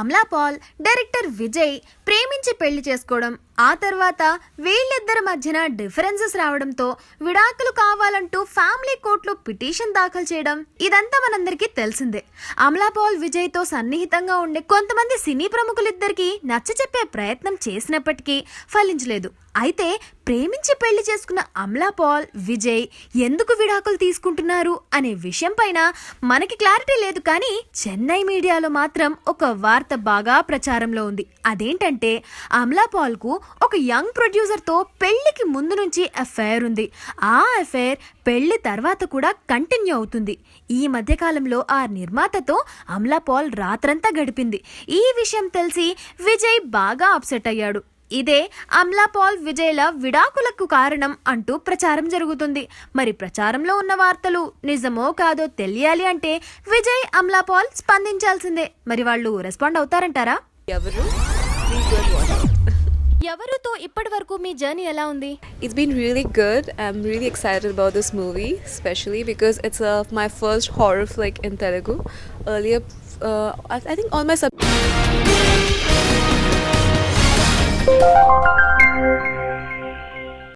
Amala Paul, director Vijay ప్రేమించి పెళ్లి చేసుకోవడం, ఆ తర్వాత వీళ్ళిద్దరి మధ్యన డిఫరెన్సెస్ రావడంతో విడాకులు కావాలంటూ ఫ్యామిలీ కోర్టులో పిటిషన్ దాఖలు చేయడం ఇదంతా మనందరికీ తెలిసిందే. అమలా పాల్ విజయ్తో సన్నిహితంగా ఉండే కొంతమంది సినీ ప్రముఖులిద్దరికీ నచ్చ చెప్పే ప్రయత్నం చేసినప్పటికీ ఫలించలేదు. అయితే ప్రేమించి పెళ్లి చేసుకున్న అమలా పాల్, విజయ్ ఎందుకు విడాకులు తీసుకుంటున్నారు అనే విషయం పైన మనకి క్లారిటీ లేదు. కానీ చెన్నై మీడియాలో మాత్రం ఒక వార్త బాగా ప్రచారంలో ఉంది. అదేంటంటే అమలా పాల్ కు ఒక యంగ్ ప్రొడ్యూసర్తో పెళ్లికి ముందు నుంచి అఫైర్ ఉంది. ఆ అఫైర్ పెళ్లి తర్వాత కూడా కంటిన్యూ అవుతుంది. ఈ మధ్యకాలంలో ఆ నిర్మాతతో అమలా పాల్ రాత్రంతా గడిపింది. ఈ విషయం తెలిసి విజయ్ బాగా అప్సెట్ అయ్యాడు. ఇదే అమలా పాల్ విజయ్ల విడాకులకు కారణం అంటూ ప్రచారం జరుగుతుంది. మరి ప్రచారంలో ఉన్న వార్తలు నిజమో కాదో తెలియాలి అంటే విజయ్, అమలా పాల్ స్పందించాల్సిందే. మరి వాళ్ళు రెస్పాండ్ అవుతారంటారా? ఎవరుతో ఇప్పటి వరకు మీ జర్నీ ఎలా ఉంది? It's been really good. I'm really excited about this movie, especially because it's my first horror flick in Telugu. Earlier, I think all my